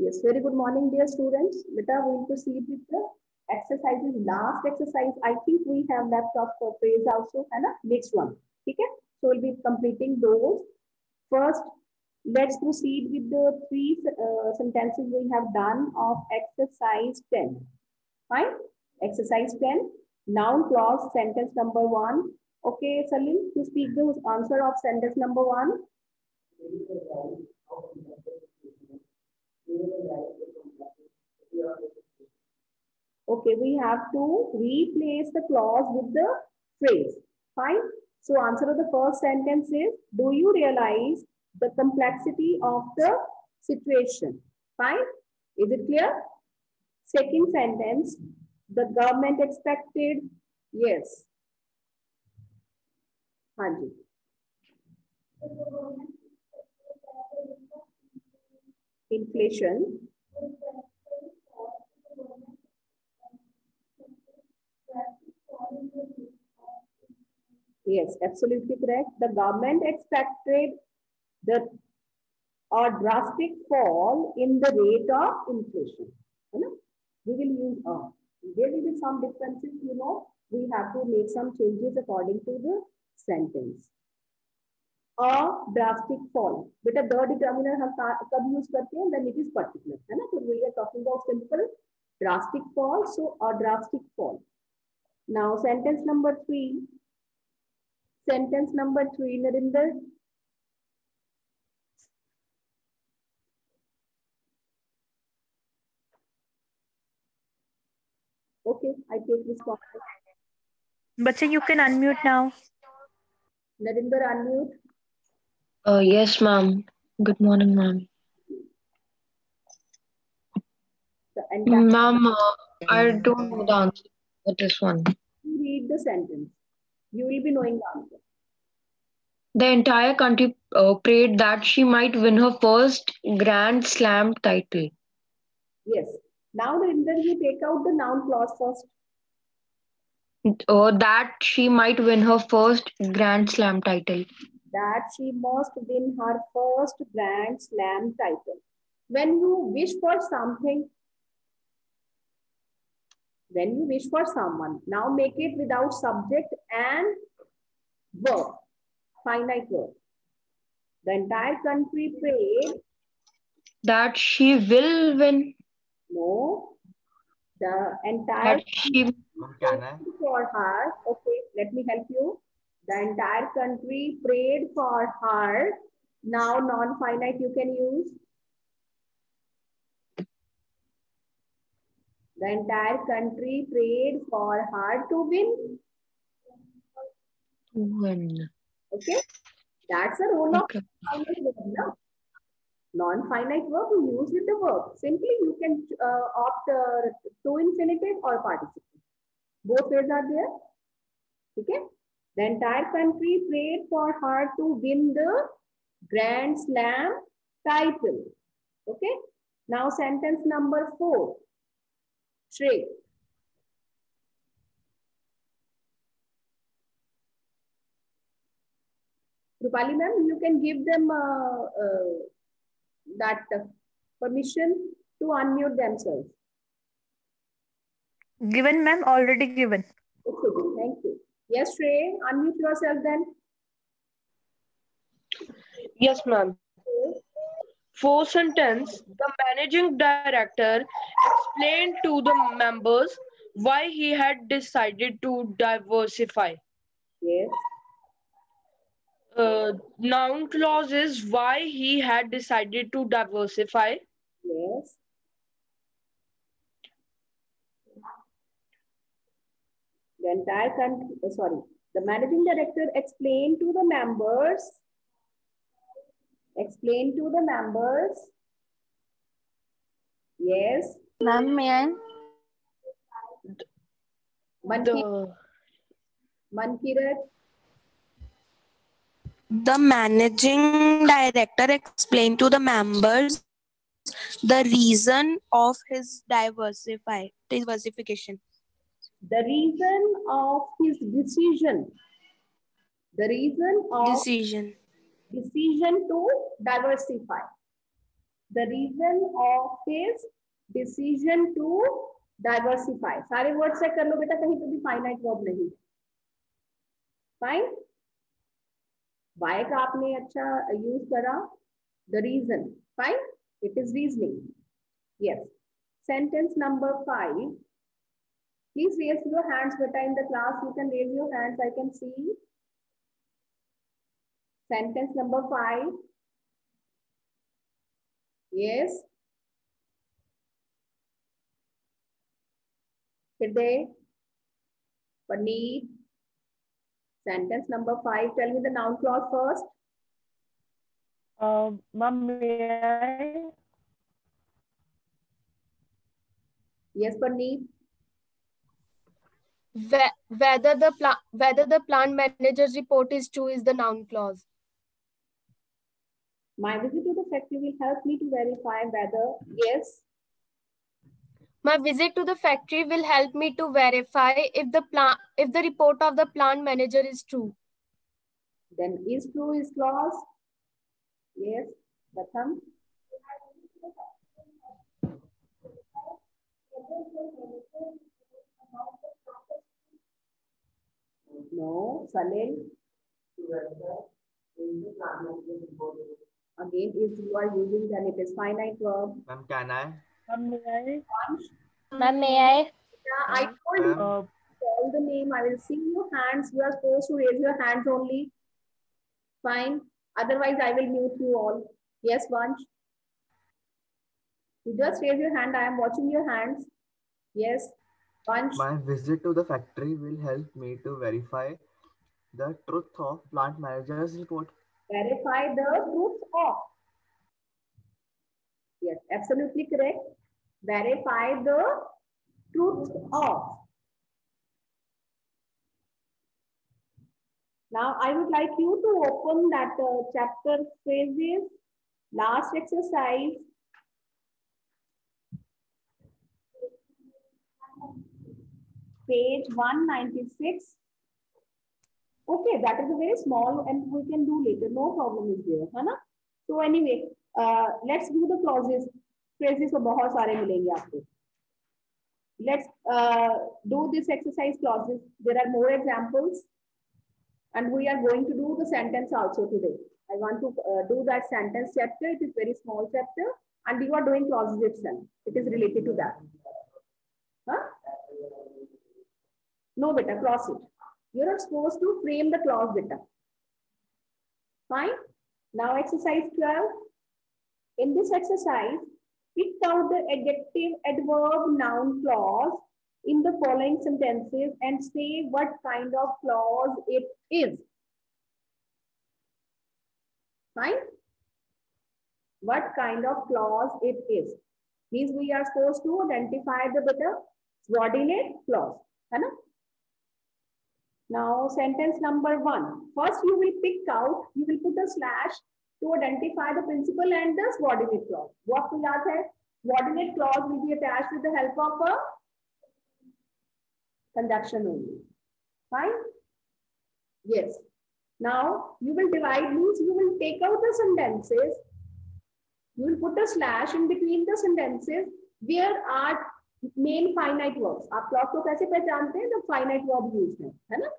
Yes, very good morning, dear students. Beta, we will proceed with the exercises. Last exercise, I think we have left off for phrase also, and next one. Okay, so we'll be completing those. First, let's proceed with the three sentences we have done of exercise 10. Fine. Exercise 10. Noun clause sentence number 1. Okay, Salim, to speak the answer of sentence number 1. Okay, we have to replace the clause with the phrase. Fine. So answer of the first sentence is, do you realize the complexity of the situation? Fine. Is it clear? Second sentence, the government expected, yes. Hanji. Inflation. Yes, absolutely correct. The government expected the drastic fall in the rate of inflation. You know? We will use there will be some differences, you know. We have to make some changes according to the sentence. A drastic fall. Beta the determiner हम कब use करते हैं? When it is particular, है ना? So we are talking about simple drastic fall. So a drastic fall. Now sentence number 3. Sentence number 3, Narinder. Okay, I take responsibility. Bacha, you can unmute now. Narinder, unmute. Yes, ma'am. Good morning, ma'am. Ma'am, I don't know the answer for this one. Read the sentence. You will be knowing the answer. The entire country prayed that she might win her first Grand Slam title. Yes. Now, Narinder, you take out the noun clause first. That she might win her first Grand Slam title. That she must win her first Grand Slam title. When you wish for something, when you wish for someone, now make it without subject and verb, finite verb. The entire country prayed. That she will win. No. The entire That she for her. Okay, let me help you. The entire country prayed for her. Now non-finite you can use. The entire country prayed for her to win. Okay, that's the role of finite verb. No? Non-finite verb we use with the verb. Simply you can opt to infinitive or participle. Both ways are there. Okay. The entire country prayed for her to win the Grand Slam title. Okay. Now sentence number 4. Shrey. Rupali ma'am, you can give them that permission to unmute themselves. Given, ma'am, already given. Okay, thank you. Yes, Shrey, unmute yourself then. Yes, ma'am. For sentence, the managing director explained to the members why he had decided to diversify. Yes. Noun clause is why he had decided to diversify. Yes. The entire country, the managing director explained to the members. Explain to the members. Yes. Ma'am, may I? Mankirat. The managing director explained to the members the reason of his diversification. The reason of his decision. The reason of decision to diversify. the reason of his decision to diversify. सारे word check कर लो बेटा, कहीं पे भी finite verb नहीं है. Fine. Y का आपने अच्छा यूज करा. The reason. Fine. It is reasoning. Yes. Sentence number 5. Please raise your hands, beta, in the class. You can raise your hands. I can see. Sentence number 5. Yes. Today. Paneet. Sentence number 5. Tell me the noun clause first. Ma'am, may I? Yes, Paneet. Whether the plant manager's report is true is the noun clause. My visit to the factory will help me to verify whether. Yes. My visit to the factory will help me to verify if the report of the plant manager is true. Then is true is clause. Yes. Pratham. No. Salil. Again, if you are using, then it is finite verb. Ma'am, can I? Ma'am, may I? Ma'am, may I? Yeah, I told you. Call the name. I will see your hands. You are supposed to raise your hands only. Fine. Otherwise, I will mute you all. Yes, Vansh. You just raise your hand. I am watching your hands. Yes, Vansh. My visit to the factory will help me to verify the truth of plant manager's report. Verify the truth of. Yes, absolutely correct. Verify the truth of. Now, I would like you to open that chapter phrases, last exercise. Page 196. Okay, that is a very small and we can do later. No problem is there. है ना? So anyway, let's do the clauses. Phrases तो बहुत सारे मिलेंगे आपको. Let's do this exercise clauses. There are more examples. And we are going to do the sentence also today. I want to do that sentence chapter. It is very small chapter. And you are doing clauses itself. It is related to that. Huh? No, beta, cross it. You are not supposed to frame the clause, beta. Fine. Now exercise 12. In this exercise, pick out the adjective, adverb, noun clause in the following sentences and say what kind of clause it is. Fine. What kind of clause it is. Means we are supposed to identify the better subordinate clause. Hai na? Now sentence number 1. First you will pick out, you will put a slash to identify the principal and the subordinate clause. What we yaad hai? Subordinate clause will be attached with the help of a conjunction only. Fine? Yes. Now you will divide, means you will take out the sentences. You will put a slash in between the sentences where are main finite verbs. आप clause को कैसे पहचानते हैं? The finite verb used है ना?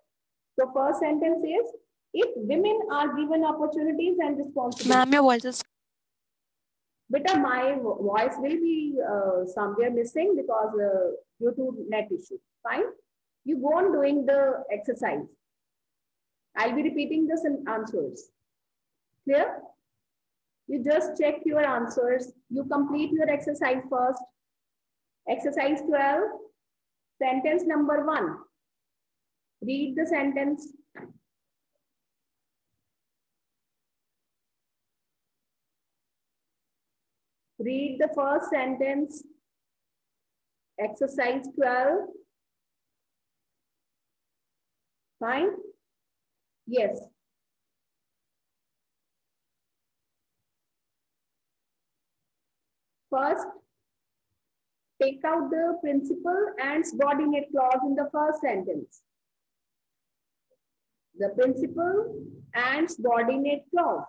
So first sentence is, if women are given opportunities and responsibilities. Ma'am, your voice is. Beta, my voice will be somewhere missing because due to net issue. Fine. You go on doing the exercise. I'll be repeating the answers. Clear? You just check your answers. You complete your exercise first. Exercise 12. Sentence number 1. Read the sentence. Read the first sentence. Exercise 12. Fine? Yes. First, take out the principal and subordinate clause in the first sentence. The principal and subordinate clause.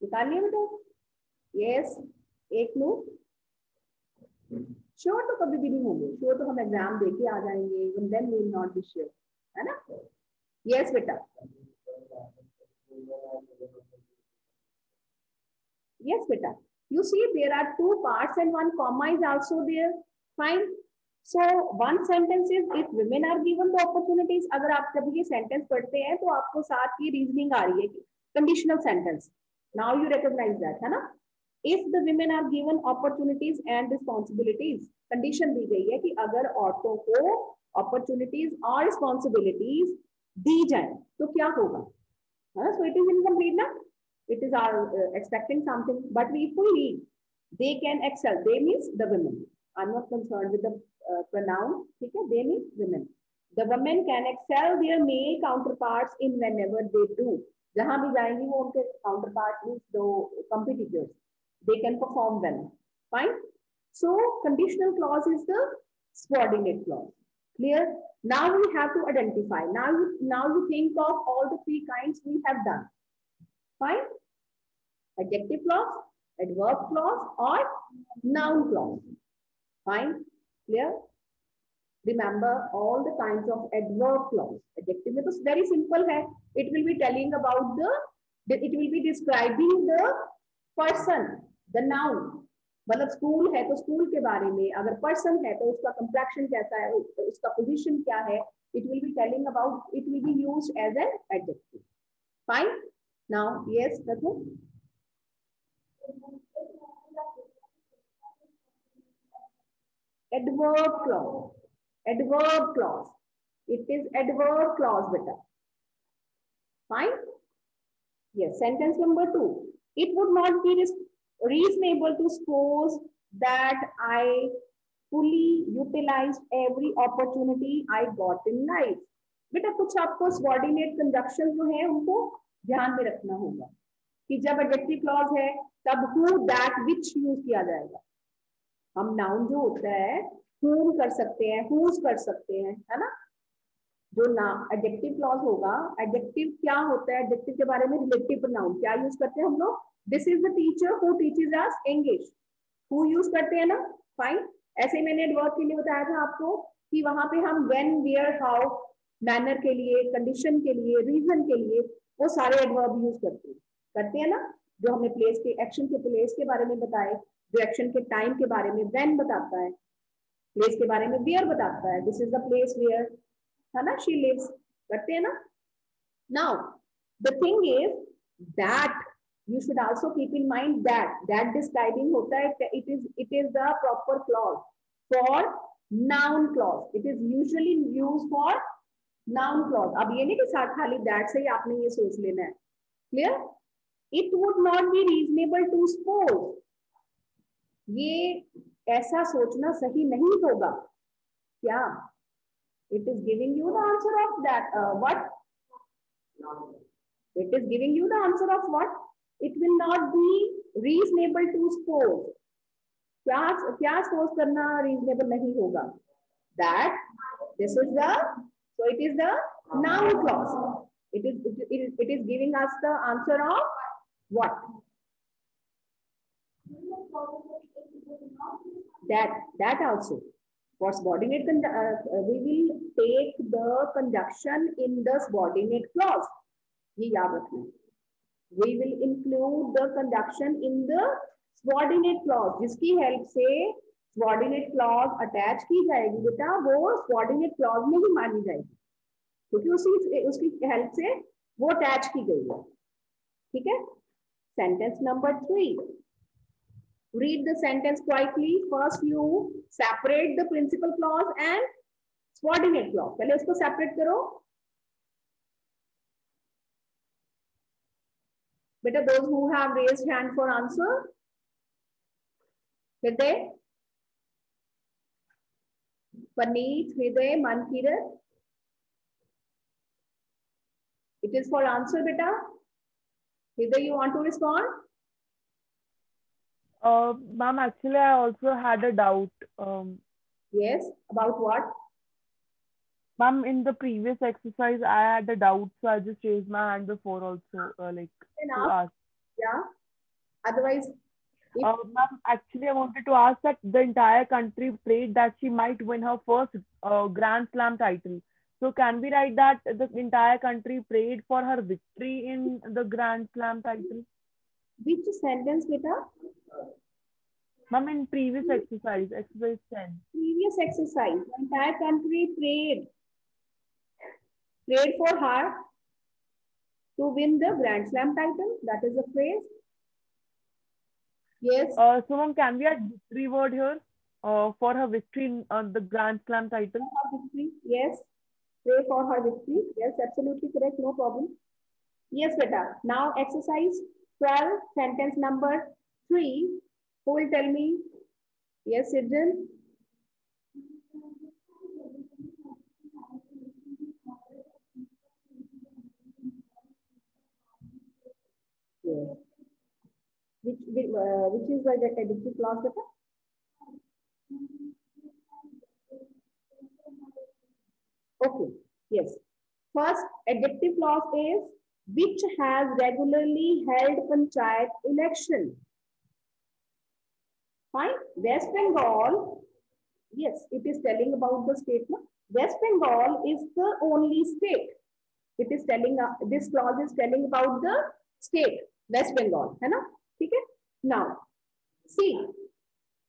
निकाल लिया बेटा? Yes, एक no. Sure तो कभी भी नहीं होंगे, sure तो हम एग्जाम देके आ जाएंगे, even then we will not be sure, है ना? यस बेटा, yes beta, you see there are two parts and one comma is also there. Fine. So one sentence is if women are given the opportunities. अगर आप जब ये sentence पढ़ते हैं तो आपको साथ ये reasoning आ रही है कि conditional sentence. Now you recognize that, है ना? If the women are given opportunities and responsibilities, condition दी गई है कि अगर औरतों को opportunities और responsibilities दी जाए तो क्या होगा? So it is incomplete ना? It is our expecting something, but if we read, they can excel. They means the women. I'm not concerned with the pronoun. Okay, they means women. The women can excel their male counterparts in whenever they do. जहाँ भी जाएंगी वो उनके counterparts means the competitors. They can perform well. Fine. So conditional clause is the subordinate clause. Clear? Now we have to identify. Now you think of all the three kinds we have done. Fine. Adjective clause, adverb clause or noun clause. Fine. Clear? Remember all the kinds of adverb clause. Adjective में तो very simple है. It will be telling about it will be describing the person, the noun. मतलब school है तो school के बारे में, अगर पर्सन है तो उसका कंप्लेक्शन कैसा है, उसका पोजीशन क्या है, it will be telling about, it will be used as an adjective. Fine. Now, yes, Prathu. Adverb clause. Adverb clause. It is adverb clause, beta. Fine. Yes. Sentence number 2. It would not be reasonable to suppose that I fully utilized every opportunity I got in life. बेटा कुछ आपको subordinate conjunctions जो है उनको ध्यान में रखना होगा कि जब adjective clause है तब who, that, which यूज किया जाएगा. हम noun जो होता है whom कर सकते हैं, whose कर सकते हैं, है ना? जो ना adjective clause होगा, adjective क्या होता है, adjective के बारे में relative pronoun क्या यूज करते हैं हम लोग? This is the teacher who teaches us English. Who use करते हैं ना? Fine. ऐसे मैंने adverb के लिए बताया था आपको कि वहां पे हम when, where, how, manner के लिए, condition के लिए, reason के लिए वो सारे adverb यूज करते हैं ना? जो हमने place के, action के place के बारे में बताए, जो action के time के बारे में when बताता है, place के बारे में where बताता है. This is the place where, है ना, she lives. करते हैं ना? Now the thing is that you should also keep in mind that describing होता है, it is the proper clause for noun clause. It is usually used for noun clause. अब ये नहीं कि साथ खाली that से ही आपने ये सोच लेना है. Clear? It would not be reasonable to suppose. ये ऐसा सोचना सही नहीं होगा. क्या? It is giving you the answer of that. What? It is giving you the answer of what? It will not be reasonable to suppose. क्या suppose करना reasonable नहीं होगा? That this is the, so it is the noun clause. It is giving us the answer of what? That also. For subordinate, we will take the conjunction in the subordinate clause. ये याद रखना. We will include the conjunction in the subordinate clause. जिसकी help से subordinate clause attach की जाएगी बेटा, वो subordinate clause में ही मानी जाएगी, क्योंकि उसकी help से वो attach की गई है. ठीक है? Sentence number 3. Read the sentence quietly. First, you separate the principal clause and subordinate clause. पहले इसको separate करो. बेटा, those who have raised hand for answer. Hriday, Paneet, Hriday, Mankirat. It is for answer, beta. Hriday, you want to respond? Ma'am, actually, I also had a doubt. Yes, about what? Ma'am, in the previous exercise, I had a doubt, so I just raised my hand before also, to ask. Yeah. Otherwise, Ma'am, actually, I wanted to ask that the entire country prayed that she might win her first Grand Slam title. So can we write that the entire country prayed for her victory in the Grand Slam title? which sentence, beta? Ma'am, in previous exercise 10. Previous exercise, the entire country prayed for her to win the Grand Slam title. That is the phrase. Yes. So ma'am, can we add victory word here for her victory in the Grand Slam title? Victory. Yes. Pray for her victory. Yes, absolutely correct. No problem. Yes, beta. Now exercise 12, sentence number 3. Who will tell me? Yes, Sidjan. Yes. Which is the adjective clause, beta? Okay. Yes. First adjective clause is which has regularly held panchayat election. Fine. West Bengal. Yes, it is telling about the state. No? West Bengal is the only state. It is telling, this clause is telling about the state, West Bengal. है ना? ठीक है? Now, see,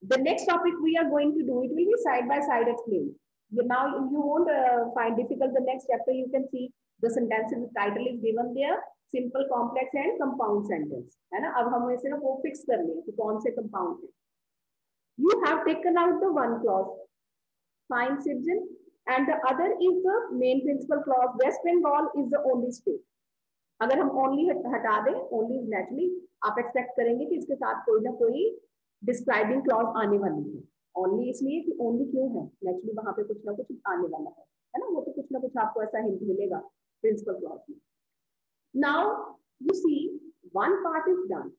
the next topic we are going to do, it will be side by side explained. Now, you won't find difficult the next chapter. You can see the sentences, the title is given there, simple, complex and compound sentence. है ना? अब हम इसे वो fix कर लें कि कौन से compound है. You have taken out the one clause, fine, Sidjan, and the other is the main principal clause. West Bengal is the only state. अगर हम only हटा दें, only is naturally, आप expect करेंगे कि इसके साथ कोई ना कोई describing clause आने वाली है. Only इसलिए कि only क्यों है? Naturally वहाँ पे कुछ ना कुछ आने वाला है ना? वो तो कुछ ना कुछ आपको ऐसा hint मिलेगा principal clause में. Now you see, one part is done.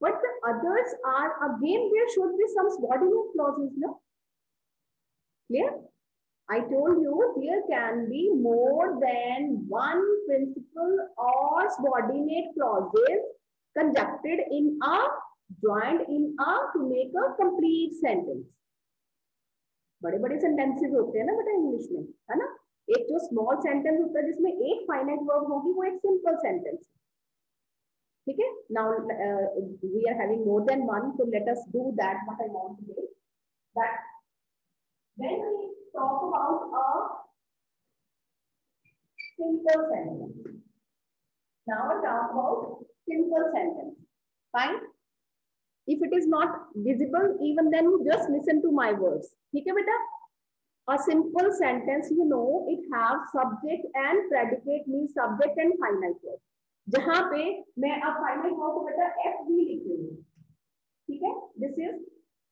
But the others are, again, there should be some subordinate clauses, no? Clear? I told you there can be more than one principal or subordinate clauses conjuncted in a, joined in a to make a complete sentence. बड़े-बड़े sentences होते हैं ना बेटा English में, है ना? एक जो small sentence होता है जिसमें एक finite verb होगी वो एक simple sentence. Okay, now we are having more than one, so let us do that. What I want to do that when we talk about a simple sentence. Now I talk about simple sentence. Fine. If it is not visible, even then just listen to my words. Okay, beta? A simple sentence, you know, it has subject and predicate, means subject and finite verb. जहां पे मैं अब finite verb को बेटा F भी लिख रही हूँ. ठीक है? This is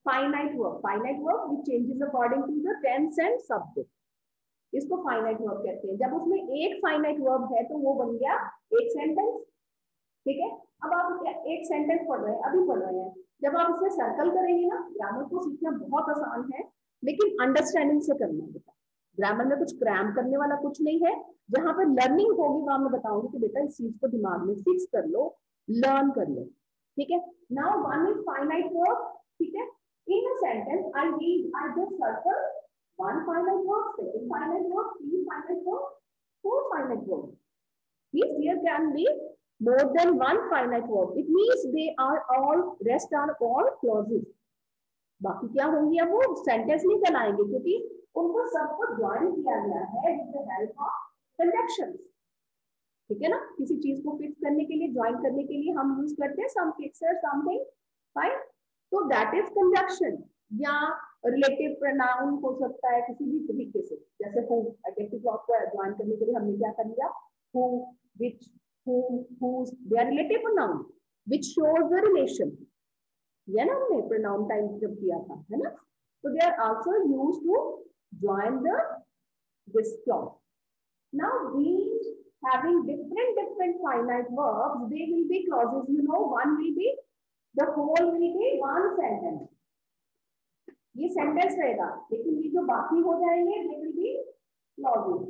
finite verb which changes according to the tense and subject. इसको फाइनाइट वर्ब कहते हैं. जब उसमें एक फाइनाइट वर्ब है तो वो बन गया एक सेंटेंस. ठीक है? अब आप एक सेंटेंस पढ़ रहे हैं, अभी पढ़ रहे हैं. जब आप इसे सर्कल करेंगे ना, ग्रामर को सीखना बहुत आसान है, लेकिन अंडरस्टैंडिंग से करना है बेटा. ग्रामर में कुछ क्रैम करने वाला कुछ नहीं है. जहां पर लर्निंग होगी वहां मैं बताऊंगी कि बेटा इस चीज को दिमाग में फिक्स कर लो, लर्न कर लो. ठीक है? Now one is finite verb. ठीक है? In a sentence I just circle one finite verb, second finite verb, third finite verb, fourth finite verb. Means there can be more than one finite verb. It means they are all, rest are all clauses. बाकी क्या होंगी अब वो sentence नहीं चलाएंगे क्योंकि उनको सबको ज्वाइन किया गया है with the help of conjunctions. ठीक है ना? किसी चीज को फिक्स करने के लिए, ज्वाइन करने के लिए हम यूज करते हैं सम फिक्सर समथिंग. फाइन. तो दैट इज कंजंक्शन. या रिलेटिव प्रोनाउन हो सकता है किसी भी तरीके से, जैसे हु एडजेक्टिव क्लॉज को ज्वाइन करने के लिए हमने क्या कर लिया, who, which, whom, whose, they are relative pronoun which shows the relation. ये ना हमने pronoun टाइम जब किया था, है ना? So they are also used to join this clause. Now these having different finite verbs, they will be clauses. You know, one will be, the whole will be one sentence. ये sentence रहेगा, लेकिन ये जो बाकी हो जाएंगे, they will be clauses.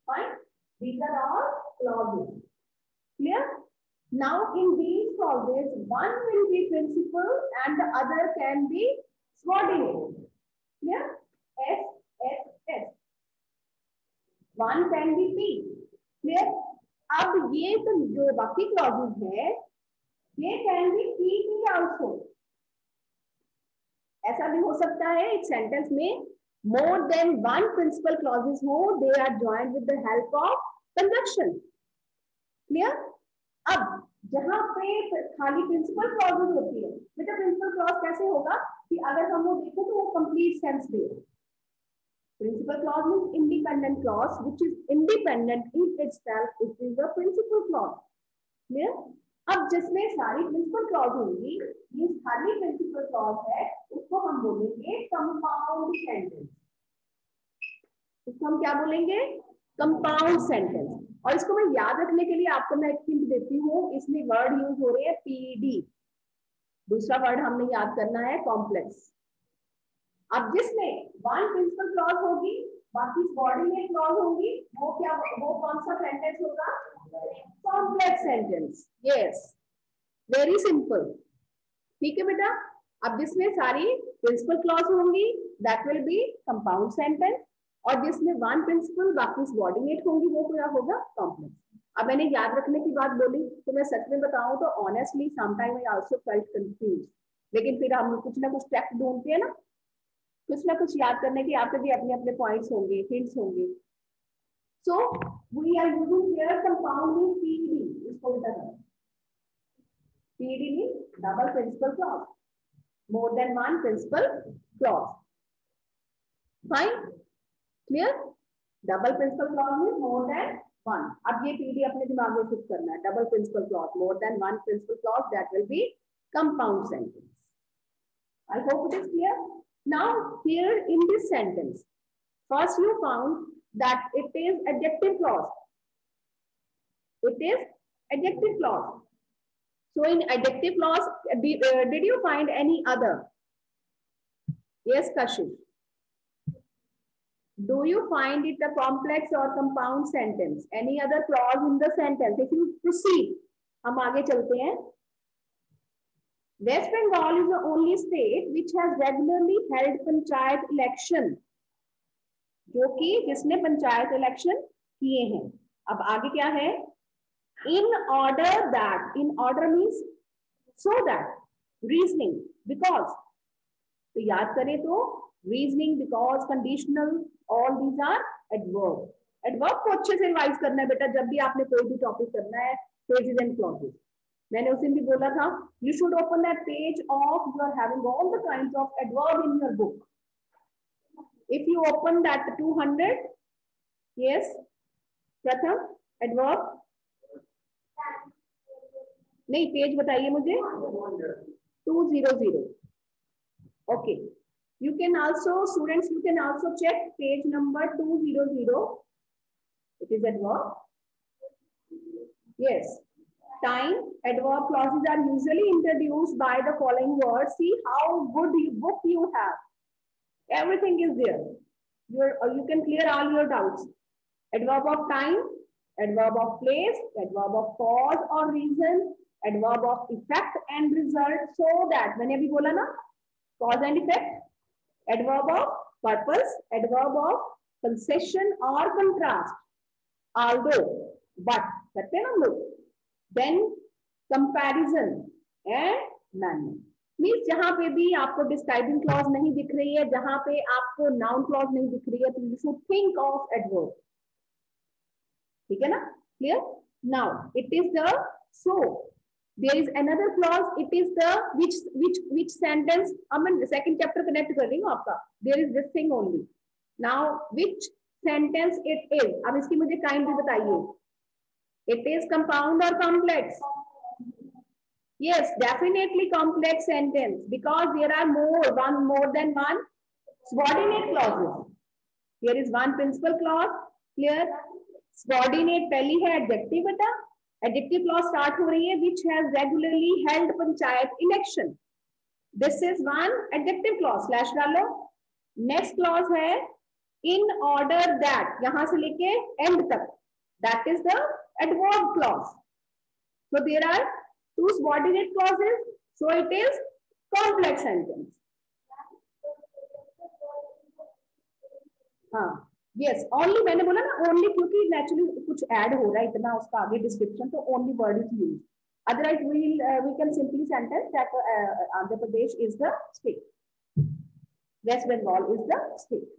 Fine. These are all clauses. Clear? Now in these clauses, one will be principal and the other can be subordinate. Clear? S, S, S. One can be P. Clear? अब ये तो जो बाकी clauses है, ये can be P also. ऐसा भी हो सकता है एक सेंटेंस में more than one principal clauses हो, they are joined with the help of conjunction. Clear? अब जहां पे खाली प्रिंसिपल क्लॉजेज होती है, बेटा प्रिंसिपल क्लॉज कैसे होगा कि अगर हम वो देखें तो वो कंप्लीट सेंस दे। Principal clause means independent clause which is independent in itself, it is a principal clause. Clear? अब जिसमें सारी प्रिंसिपल क्लॉज होंगी, ये खाली प्रिंसिपल क्लॉज है, उसको हम बोलेंगे कंपाउंड सेंटेंस। इसको हम क्या बोलेंगे? Compound sentence. और इसको मैं याद रखने के लिए आपको मैं एक हिंट देती हूँ, इसमें वर्ड यूज हो रहे हैं पीडी। दूसरा वर्ड हमने याद करना है कॉम्प्लेक्स। अब जिसमें वन प्रिंसिपल क्लॉज होगी, बाकी सबऑर्डिनेट क्लॉज होंगी, वो क्या, वो कौन सा सेंटेंस होगा? Complex sentence. Yes, very simple. ठीक है बेटा? अब जिसमें सारी प्रिंसिपल क्लॉज होंगी, that will be compound sentence, और जिसमें वन प्रिंसिपल बाकी सबऑर्डिनेट होंगी, वो क्या होगा? कॉम्प्लेक्स। अब मैंने याद रखने की बात बोली, तो मैं सच में बताऊं तो honestly sometime I also felt confuse, लेकिन फिर हम कुछ ना कुछ टेक्स्ट ढूंढते हैं ना, कुछ ना कुछ याद करने की आपके भी अपने अपने पॉइंट्स होंगे, हिंट्स होंगे। So we are using here compound means PD. इसको बेटा PD means double principal clause, more than one principal clause. Fine? Clear? Double principal clause means more than one. अब ये पीडी अपने दिमाग में फिक्स करना है। Double principal clause, more than one principal clause, that will be compound sentence. I hope it is clear. Now here in this sentence, first you found that it is adjective clause. It is adjective clause. So in adjective clause, did you find any other? Yes, Kashish. Do you find it a complex or compound sentence? Any other clause in the sentence? If you proceed, हम आगे चलते हैं। West Bengal is the only state which has regularly held panchayat election, जो कि जिसने panchayat election किए हैं। अब आगे क्या है? In order that, in order means so that, reasoning, because, तो याद करें तो reasoning, because, conditional, all these are adverb. Adverb को अच्छे से रिवाइज करना है बेटा, जब भी आपने कोई भी टॉपिक करना है, phrases and clauses। मैंने उस दिन भी बोला था, you should open that page of, you are having all the kinds of adverb in your book. If you open that 200, yes, प्रथम adverb, नहीं पेज बताइए मुझे, 200. Okay, you can also, students, you can also check page number 200. It is adverb. Yes. Time, adverb clauses are usually introduced by the following words. See how good book you have. Everything is there. You can clear all your doubts. Adverb of time, adverb of place, adverb of cause or reason, adverb of effect and result. So that, मैंने अभी बोला ना, cause and effect, adverb of purpose, adverb of concession or contrast, although, but, करते हैं ना हम लोग। Then comparison and manner means जहां पे भी आपको describing clause नहीं दिख रही है, जहां पे आपको noun clause नहीं दिख रही है, तो you should think of adverb। ठीक है ना? Clear? Now it is the, so there is another clause, it is the which sentence, अब मैं second chapter connect कर रही हूँ आपका, there is this thing only। Now which sentence it is? अब इसकी मुझे kind भी बताइए। It is compound or complex? Yes, definitely complex sentence, because there are more than one subordinate clauses. Here is one principal clause, clear? Subordinate पहली है adjective बेटा, adjective clause start हो रही है, which has regularly held panchayat election. This is one adjective clause, slash डालो। Next clause है in order that, यहाँ से लेके end तक, that is the adverb clause. So there are two subordinate clauses, so it is complex sentence. हाँ, yes, only मैंने बोला ना only, क्योंकि naturally कुछ add हो रहा है इतना उसका आगे description, तो only word is used. Otherwise, we can simply sentence that Andhra Pradesh is the state, West Bengal is the state.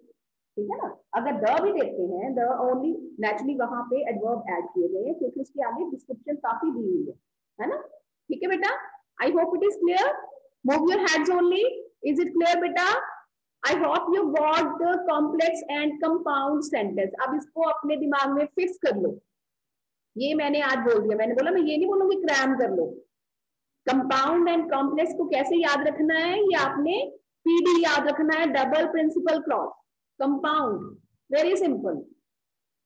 ठीक है ना? अगर द भी देखते हैं, द ओनली नेचुरली वहां पे एडवर्ब ऐड किए गए हैं क्योंकि उसके आगे डिस्क्रिप्शन काफी दी हुई है ना? ठीक है बेटा, I hope it is clear. Move your heads only. Is it clear बेटा? I hope you got the complex and compound sentence. अब इसको अपने दिमाग में फिक्स कर लो. ये मैंने आज बोल दिया. मैंने बोला मैं ये नहीं बोलूंगी क्रैम कर लो. कंपाउंड एंड कॉम्प्लेक्स को कैसे याद रखना है, ये आपने पीडी याद रखना है, double principal clause. Compound very simple.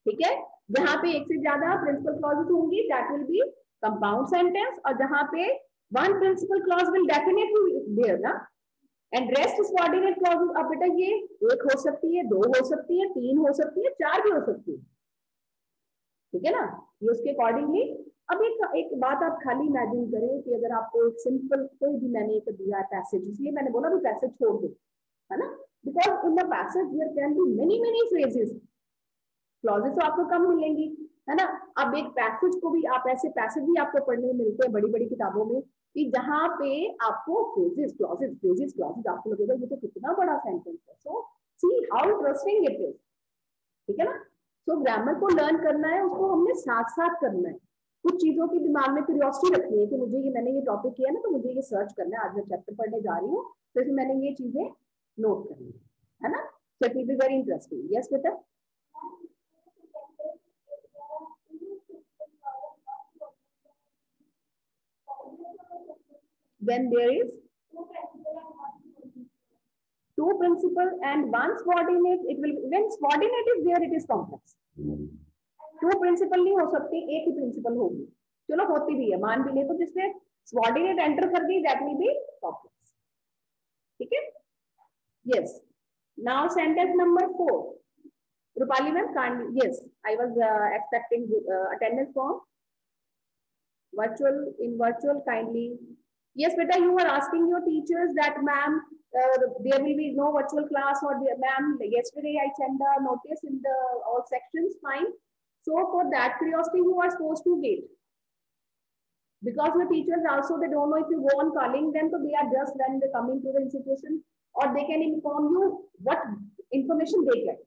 ठीक है, जहां पे एक से ज्यादा प्रिंसिपल क्लॉजेस होंगी that will be compound sentence, और जहां पे one principal clause will definitely there ना, एंड रेस्ट सबऑर्डिनेट क्लॉजेस. अब बेटा ये एक हो सकती है, दो हो सकती है, तीन हो सकती है, चार भी हो सकती है. ठीक है ना, ये उसके अकॉर्डिंगली. अब एक बात आप खाली इमेजिन करें कि अगर आपको एक सिंपल कोई भी मैंने एक दिया पैसेज, इसलिए मैंने बोला भी पैसेज छोड़ दो, है ना, because in the passage there can be many phrases. Clauses तो आपको कम मिलेंगी, है ना. अब एक पैसेज को भी आप ऐसे पैसेज भी आपको पढ़ने में मिलते हैं बड़ी बड़ी किताबों में कि जहां पे आपको फ्रेजेस क्लॉजेस आपको लगेगा ये तो कितना बड़ा सेंटेंस है. So see how interesting it is. ठीक है ना. सो ग्रामर को लर्न करना है, उसको हमने साथ साथ करना है. कुछ चीजों की दिमाग में क्यूरियोसिटी रखनी है कि मुझे ये, मैंने ये टॉपिक किया ना तो मुझे ये सर्च करना है. आज मैं चैप्टर पढ़ने जा रही हूँ तो इसमें मैंने ये चीजें नोट करनी है ना. So it will be very interesting. Yes बेटा. When there is two principal and one subordinate, it will, when subordinate is there, it is complex. Two principal नहीं हो सकती, एक ही principal होगी. चलो होती भी है, मान भी ले, तो जिसने subordinate enter कर दी that will be complex. ठीक है. Yes. Now sentence number 4. Rupali ma'am, kindly. Yes, I was expecting attendance from virtual kindly. Yes, beta, you were asking your teachers that ma'am, there will be no virtual class, or ma'am, yesterday I sent a notice in the all sections. Fine. So for that curiosity, you are supposed to wait. Because your teachers also, they don't know if you go on calling them, so they are just when they coming to the institution, or they can inform you what information they get.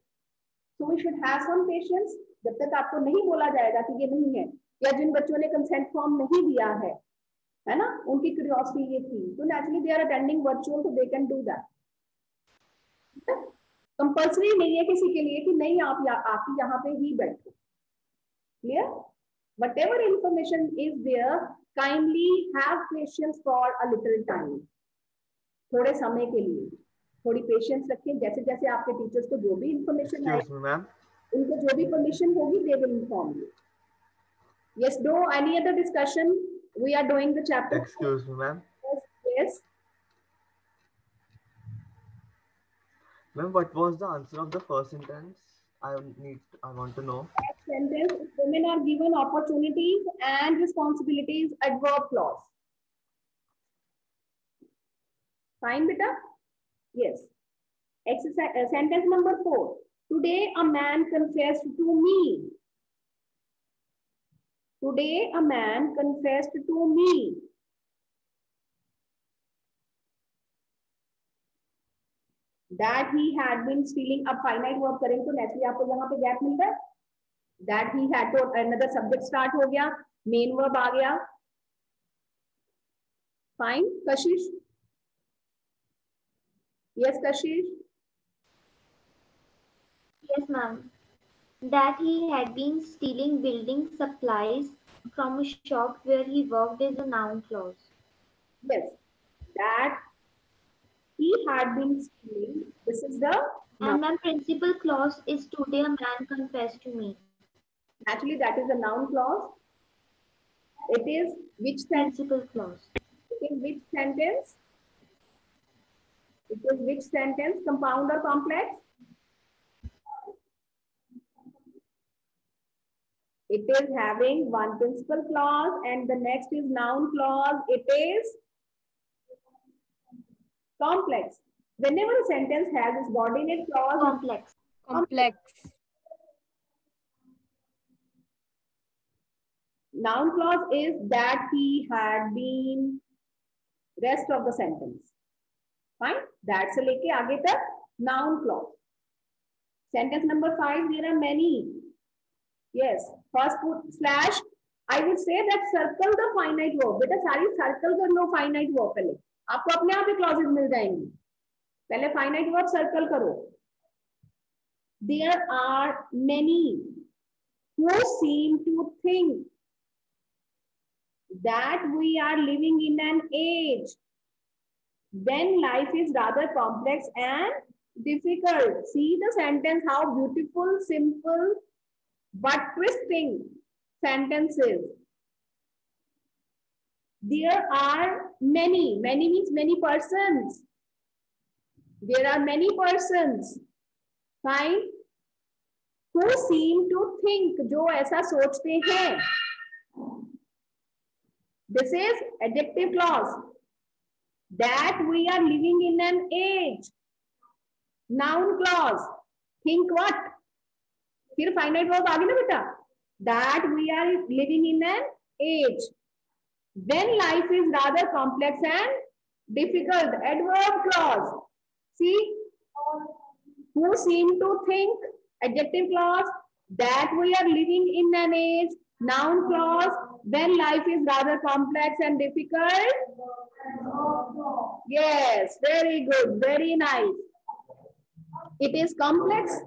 So we should have some patience. जब तक आपको नहीं बोला जाएगा कि ये नहीं है, या जिन बच्चों ने कंसेंट फॉर्म नहीं दिया है ना, उनकी क्यूरियोसिटी ये थी, तो naturally they are attending virtual, तो they can do that. Compulsory नहीं है किसी के लिए कि नहीं आप यहाँ पे ही बैठो. Clear. Whatever information is there, kindly have patience for a little time. थोड़े समय के लिए थोड़ी पेशेंस रखें. जैसे जैसे आपके टीचर्स को जो भी इंफॉर्मेशन आए, उनको जो भी परमिशन होगी, they will inform you. Yes, do any other discussion? We are doing the chapter. Excuse me, ma'am. Yes. Ma'am, what was the answer of the first sentence? I want to know. Next sentence: women are given opportunities and responsibilities. Adverb clause. Fine, beta. Yes. Exercise sentence number 4. Today a man confessed to me. Today a man confessed to me. That he had been stealing. अब finite verb करेंगे तो naturally आपको यहाँ पे gap मिलता है. That he had, तो another subject start हो गया, main verb आ गया. Fine, Kashish. Yes, Kashish. Yes, ma'am. That he had been stealing building supplies from a shop where he worked is a noun clause. Yes, that he had been stealing. This is the and my principal clause is today a man confessed to me. Actually, that is a noun clause. It is which principal clause? It is which sentence? It is which sentence? Compound or complex? It is having one principal clause and the next is noun clause. It is complex. Whenever a sentence has its subordinate clause, Complex. Complex. Noun clause is that he had been, rest of the sentence. Fine. That se leke aage tak noun clause. Sentence number 5, there are many. Yes. First put slash. I would say that circle the finite verb. बेटा सारी circle कर लो finite verb पहले. आपको अपने आप ही clauses मिल जाएंगी. पहले finite verb circle करो. There are many who seem to think that we are living in an age when life is rather complex and difficult. See the sentence, how beautiful, simple, but twisting sentences. There are many. Many means many persons. There are many persons. Fine. Who seem to think, जो ऐसा सोचते हैं. This is adjective clause. That we are living in an age. Noun clause. Think what? फिर finite verb आ गई ना बेटा. That we are living in an age when life is rather complex and difficult. Adverb clause. See, who seem to think, adjective clause, that we are living in an age, noun clause, when life is rather complex and difficult. Yes, very good, very nice. It is complex.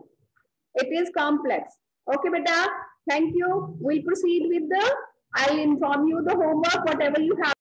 It is complex. Okay, beta. Thank you. We'll proceed with the, I'll inform you the homework, whatever you have.